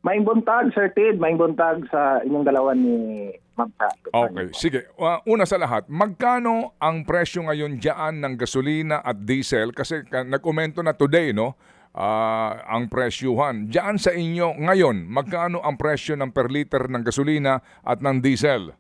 Maing buntag, Sir Ted, maing buntag sa inyong dalawa ni Magta. Okay, sige. Una sa lahat, magkano ang presyo ngayon diyan ng gasolina at diesel? Kasi nag-komento na today, no? Ang presyuhan. Diyan sa inyo ngayon, magkano ang presyo ng per liter ng gasolina at ng diesel?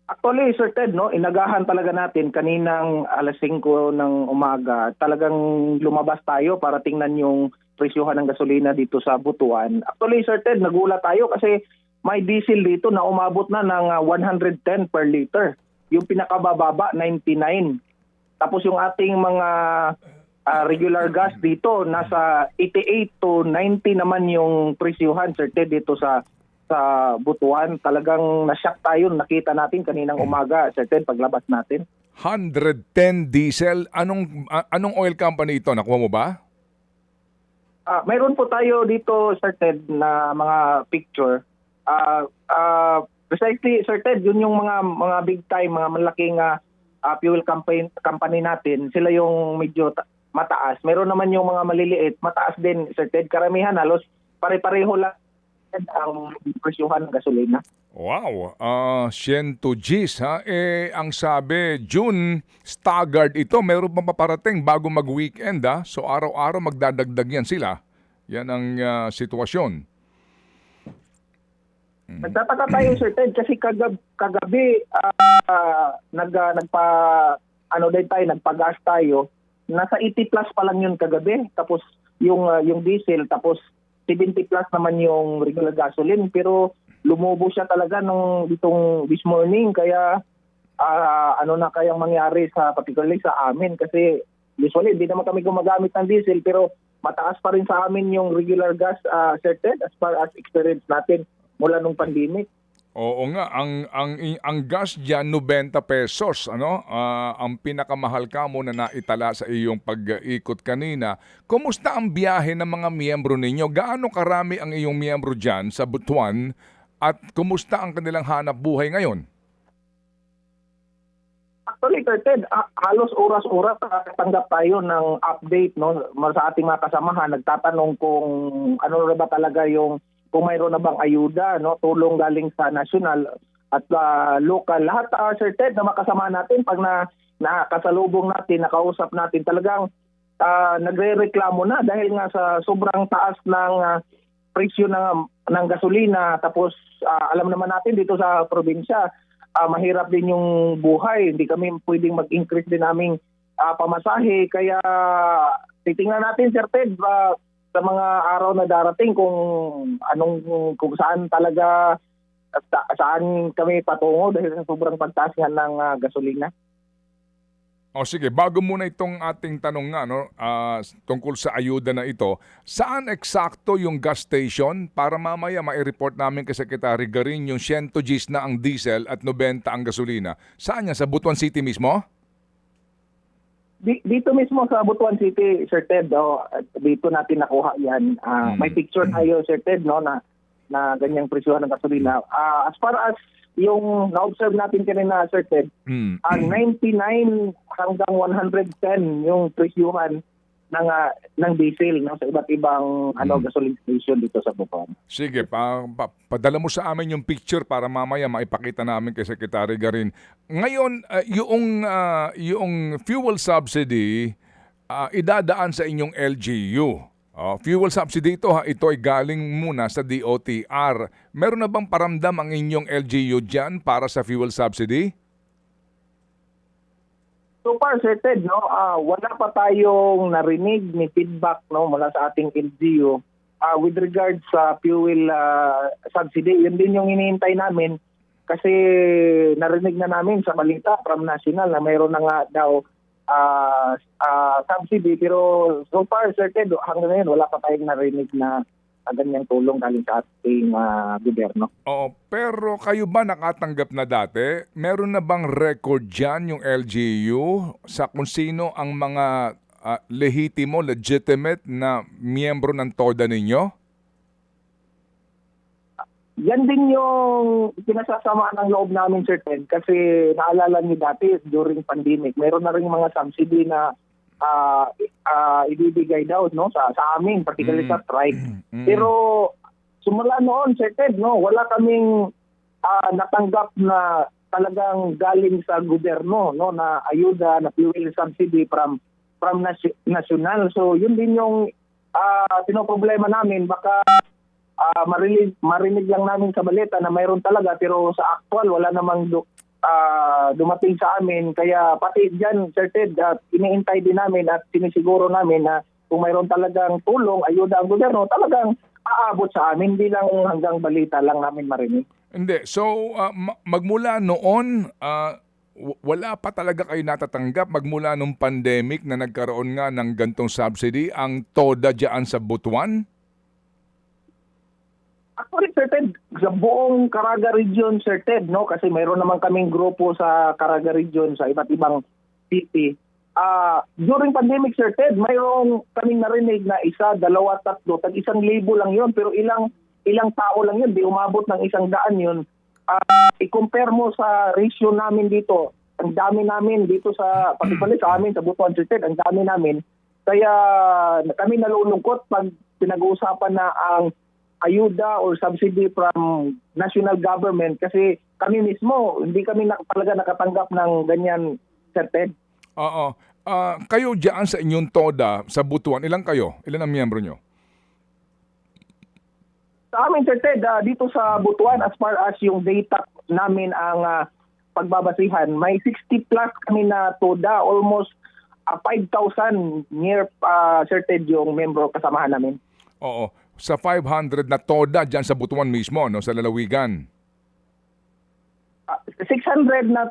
Actually, Sir Ted, no, inagahan talaga natin kaninang alas 5 ng umaga. Talagang lumabas tayo para tingnan yung presyuhan ng gasolina dito sa Butuan. Actually, Sir Ted, nagulat tayo kasi may diesel dito na umabot na ng 110 per liter. Yung pinakabababa, 99. Tapos yung ating mga regular gas dito, nasa 88 to 90 naman yung presyuhan, Sir Ted, dito sa Butuan. Talagang nasyak tayo, nakita natin kaninang umaga, Sir Ted, paglabas natin. 110 diesel. Anong oil company ito? Nakuha mo ba? Mayroon po tayo dito, Sir Ted, na mga picture. Precisely, Sir Ted, yun yung mga big time, mga malaking fuel company natin. Sila yung medyo mataas. Meron naman yung mga maliliit, mataas din, Sir Ted. Karamihan halos pare-pareho lang ang presyuhan ng gasolina. Wow, 100 Gs ha. Ang sabi, June, staggered ito. Meron pa paparating bago mag-weekend ha. So araw-araw magdadagdag yan sila. Yan ang sitwasyon. Nagtataka tayo, Sir Ted, kasi kagabi nagpa-gas tayo. Nasa 80 plus pa lang yun kagabi. Tapos yung diesel, tapos 70 plus naman yung regular gasoline. Pero lumubo siya talaga this morning. Kaya ano na kayang mangyari particularly sa amin. Kasi usually hindi naman kami gumagamit ng diesel, pero mataas pa rin sa amin yung regular gas, Sir Ted, as far as experience natin mula nung pandemic. Oo nga, ang gas diyan 90 pesos, ano? Ang pinakamahal ka mo na naitala sa iyong pag-ikot kanina. Kumusta ang biyahe ng mga miyembro ninyo? Gaano karami ang iyong miyembro diyan sa Butuan at kumusta ang kanilang hanap buhay ngayon? Actually, Sir Ted, halos oras-oras tanggap tayo ng update, no, sa ating mga kasamahan. Nagtatanong kung ano na ba talaga kung mayroon na bang ayuda, no, tulong galing sa national at local. Lahat, Sir Ted, na makasama natin, pag nakasalubong natin, nakausap natin, talagang nagre-reklamo na dahil nga sa sobrang taas ng presyo ng gasolina. Tapos alam naman natin dito sa probinsya, mahirap din yung buhay. Hindi kami pwedeng mag-increase din naming pamasahe. Kaya titingnan natin, Sir Ted, sa mga araw na darating kung saan talaga saan kami patungo dahil sa sobrang pagtaas nga ng gasolina. O sige, bago muna itong ating tanong nga, no, tungkol sa ayuda na ito, saan eksakto yung gas station para mamaya mai-report namin kay Secretary Garin yung 100 Gs na ang diesel at 90 ang gasolina? Saan yan? Sa Butuan City mismo? Dito mismo sa Butuan City, Sir Ted, dito natin nakuha yan. May picture tayo, Sir Ted, no, na ganyang presyuhan ng gasolina. As far as yung na-observe natin kanina, Sir Ted, 99 hanggang 110 yung presyuhan ng diesel, no, sa iba't ibang gasoline station dito sa Butuan. Sige, padala mo sa amin yung picture para mamaya maipakita namin kay Secretary Garin. Ngayon, yung fuel subsidy, idadaan sa inyong LGU. Fuel subsidy ito, ito ay galing muna sa DOTR. Meron na bang paramdam ang inyong LGU dyan para sa fuel subsidy? So far, Sir Ted, no, wala pa tayong narinig ni feedback, no, mula sa ating LGU with regards sa fuel subsidy. Yun din yung hinihintay namin kasi narinig na namin sa balita from national na mayroon na nga daw subsidy. Pero so far, Sir Ted, hanggang ngayon wala pa tayong narinig na ganyang tulong galing sa ating gobyerno. Oo, pero kayo ba nakatanggap na dati? Meron na bang record dyan yung LGU sa kung sino ang mga legitimate na miyembro ng TODA ninyo? Yan din yung pinasasama ng loob namin, Sir Ted, kasi naalala niyo dati during pandemic, meron na rin mga subsidy na ibibigay daw no sa amin, particularly sa tribe. Pero simula noon, Sir Ted, no, wala kaming natanggap na talagang galing sa gobyerno no na ayuda na fuel subsidy from national. So yun din yung pinoproblema namin. Baka marinig lang namin sa balita na mayroon talaga, pero sa actual wala namang dumating sa amin. Kaya pati dyan, Sir Ted, iniintay din namin at sinisiguro namin na kung mayroon talagang tulong, ayuda ang gobyerno, talagang aabot sa amin, hindi lang hanggang balita lang namin marinig. Hindi. So, magmula noon, wala pa talaga kayo natatanggap magmula nung pandemic na nagkaroon nga ng gantong subsidy, ang TODA dyan sa Butuan? Actually, Sir Ted, sa buong Caraga Region, Sir Ted, no? Kasi mayroon naman kaming grupo sa Caraga Region sa iba't ibang city. During pandemic, Sir Ted, mayroong kaming narinig na 1, 2, 3, tag 1,000 lang yun, pero ilang tao lang yun, di umabot ng 100 yun. I-compare mo sa ratio namin dito, ang dami namin dito sa, particularly sa amin, sa Butuan, Sir Ted, ang dami namin. Kaya kami nalulungkot pag pinag-uusapan na ang ayuda or subsidy from national government kasi kami mismo, hindi kami talaga nakatanggap ng ganyan, Sir Ted. Oo. Kayo dyan sa inyong TODA, sa Butuan, ilan kayo? Ilan ang miyembro nyo? Sa amin, Sir Ted, dito sa Butuan, as far as yung data namin ang pagbabasihan, may 60 plus kami na TODA, almost 5,000 near, Sir Ted, yung membro kasamahan namin. Oo. Sa 500 na TODA dyan sa Butuan mismo, no, sa lalawigan. 600 na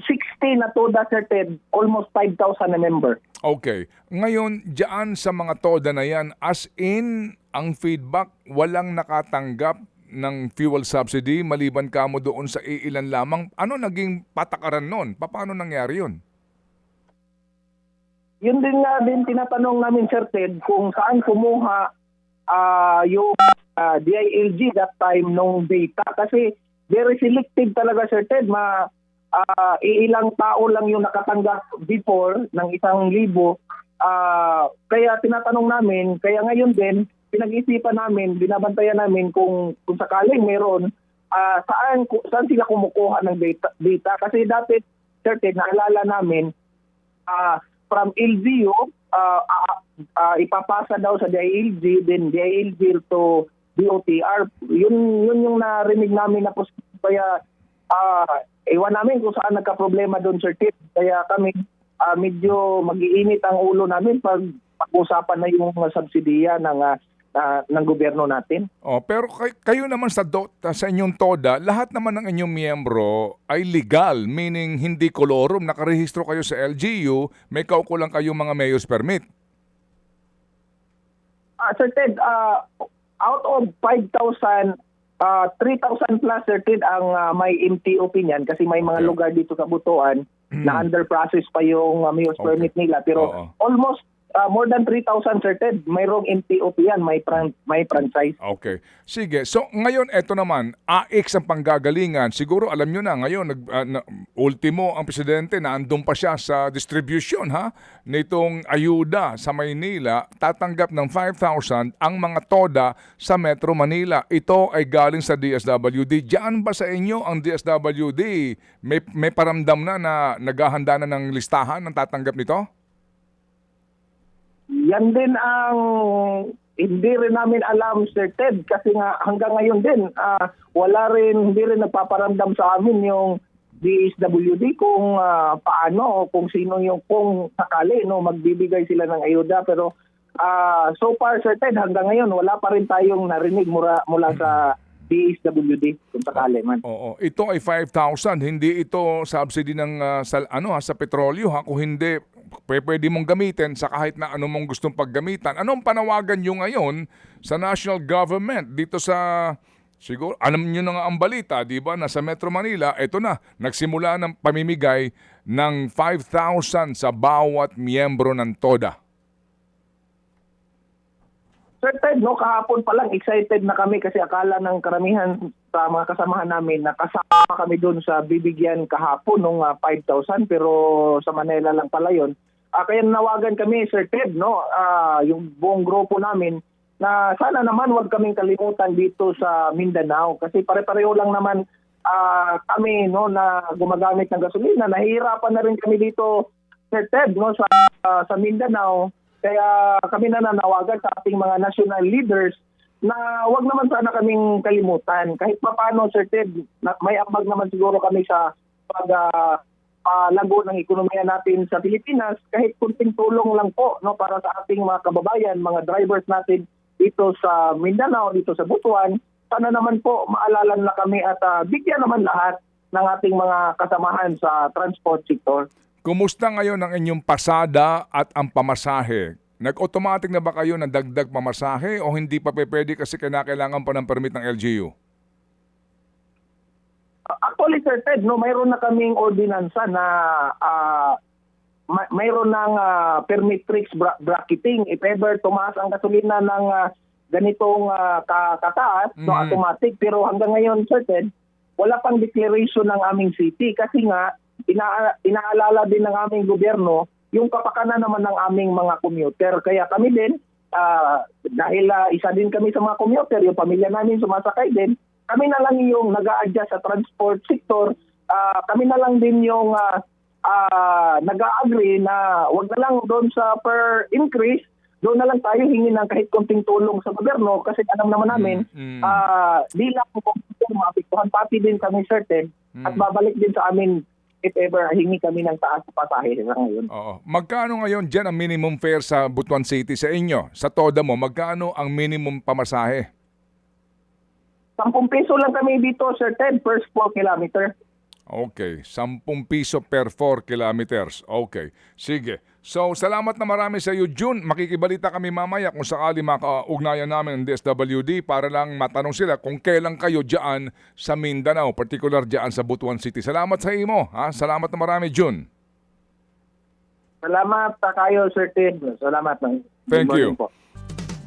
60 na TODA, Sir Ted, almost 5,000 na member. Okay. Ngayon, dyan sa mga TODA na yan, as in, ang feedback, walang nakatanggap ng fuel subsidy maliban ka mo doon sa iilan lamang. Ano naging patakaran nun? Paano nangyari yun? Yun din nga din tinatanong namin, Sir Ted, kung saan kumuha yung DILG that time nung data. Kasi very selective talaga, Sir Ted. Iilang tao lang yung nakatanggap before ng 1,000. Kaya tinatanong namin, kaya ngayon din, pinag-isipan namin, binabantayan namin kung sakaling meron, saan sila kumukuha ng data. Kasi dati, Sir Ted, naalala namin, from LGU, ipapasa daw sa DILG, then DILG to DOTR. Yun yung narinig namin na posible. Kaya ewan namin kung saan nagka-problema doon, Sir Ted. Kaya kami medyo mag-iinit ang ulo namin pag pag-usapan na yung subsidiya ng gobyerno natin. Pero kayo naman sa inyong TODA, lahat naman ng inyong miyembro ay legal, meaning hindi kolorum, nakarehistro kayo sa LGU, may kaukulang kayong mga mayor's permit. Sir Ted, out of 5,000, 3,000 plus, Sir Ted, ang may MTOP niyan kasi may mga lugar dito sa Butuan na under process pa yung mayor's permit nila. Pero almost more than 3,000, Sir Ted, mayroong MTOP yan, may franchise. Okay. Sige. So, ngayon, eto naman, AX ang panggagalingan. Siguro, alam nyo na, ngayon, ultimo ang presidente na andun pa siya sa distribution, nitong ayuda sa Maynila, tatanggap ng 5,000 ang mga TODA sa Metro Manila. Ito ay galing sa DSWD. Diyan ba sa inyo ang DSWD? May paramdam na naghahanda na ng listahan ng tatanggap nito? Yan din ang hindi rin namin alam, Sir Ted, kasi nga hanggang ngayon din hindi rin nagpaparamdam sa amin yung DSWD kung paano o kung sino yung kung sakali magbibigay sila ng ayuda. Pero so far, Sir Ted, hanggang ngayon wala pa rin tayong narinig mula sa DSWD kung sakali man. Oo, ito ay 5,000, hindi ito subsidy ng sa petrolyo kung hindi pwede mong gamitin sa kahit na ano mong gustong paggamitan. Anong panawagan nyo ngayon sa national government dito sa, siguro, alam nyo na nga ang balita, di ba, na sa Metro Manila, ito na, nagsimula ng pamimigay ng 5,000 sa bawat miyembro ng TODA. Sir Ted, kahapon pa lang excited na kami kasi akala ng karamihan sa mga kasamahan namin na kasama kami doon sa bibigyan kahapon ng 5,000 pero sa Manila lang pala yun. Kaya nawagan kami, Sir Ted, no, yung buong grupo namin, na sana naman huwag kaming kalimutan dito sa Mindanao. Kasi pare-pareho lang naman kami, no, na gumagamit ng gasolina. Nahihirapan na rin kami dito, Sir Ted, no, sa Mindanao. Kaya kami na nanawagan sa ating mga national leaders na wag naman sana kaming kalimutan. Kahit paano, Sir Ted, may ambag naman siguro kami sa lago ng ekonomiya natin sa Pilipinas, kahit kunting tulong lang po, no, para sa ating mga kababayan, mga drivers natin dito sa Mindanao, dito sa Butuan. Sana naman po maalala na kami at bigyan naman lahat ng ating mga kasamahan sa transport sector. Kumusta ngayon ang inyong pasada at ang pamasahe? Nag-automatic na ba kayo ng dagdag pamasahe o hindi pa pwede kasi kailangan pa ng permit ng LGU? Actually, Sir Ted, no, mayroon na kaming ordinansa na mayroon ng permit tricks bracketing. If ever tumaas ang gasolina ng ganitong kataas, no, automatic. Pero hanggang ngayon, Sir Ted, wala pang declaration ng aming city kasi nga inaalala din ng aming gobyerno yung kapakanan naman ng aming mga commuter. Kaya kami din, dahil isa din kami sa mga commuter, yung pamilya namin sumasakay din, kami na lang yung nag-a-adjust sa transport sector. Kami na lang din yung nag-a-agree na wag na lang doon sa per increase, doon na lang tayo hingi ng kahit konting tulong sa gobyerno kasi alam naman namin, di lang kung maapektuhan, pati din kami certain at babalik din sa amin if ever hingi kami ng taas sa pasahe sa ngayon. Oo. Magkano ngayon dyan ang minimum fare sa Butuan City sa inyo? Sa TODA mo, magkano ang minimum pamasahe? 10 piso lang kami dito, Sir Ted, per 4 kilometer. Okay, 10 piso per 4 kilometers. Okay, sige. So, salamat na marami sa iyo, June. Makikibalita kami mamaya kung sakali makaugnayan namin ng DSWD para lang matanong sila kung kailan kayo dyan sa Mindanao, particular dyan sa Butuan City. Salamat sa imo. Ha? Salamat na marami, June. Salamat kayo, Sir Ted. Salamat. Thank you.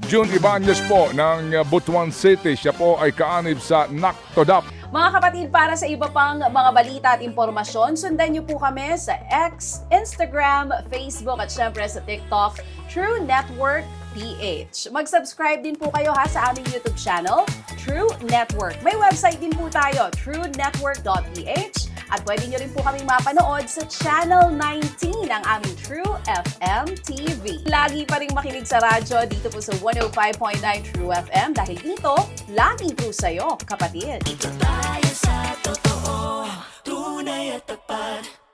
June Ibanez po ng Butuan City. Siya po ay kaanib sa NACTODAP. Mga kapatid, para sa iba pang mga balita at impormasyon, sundan niyo po kami sa X, Instagram, Facebook at syempre sa TikTok, True Network PH. Mag-subscribe din po kayo sa aming YouTube channel, True Network. May website din po tayo, truenetwork.ph, at pwede niyo rin po kaming mapanood sa Channel 19 ng aming True FM TV. Lagi pa rin makinig sa radyo dito po sa 105.9 True FM dahil dito, lagi po sa'yo, kapatid. Dito tayo sa totoo, tunay at tapat.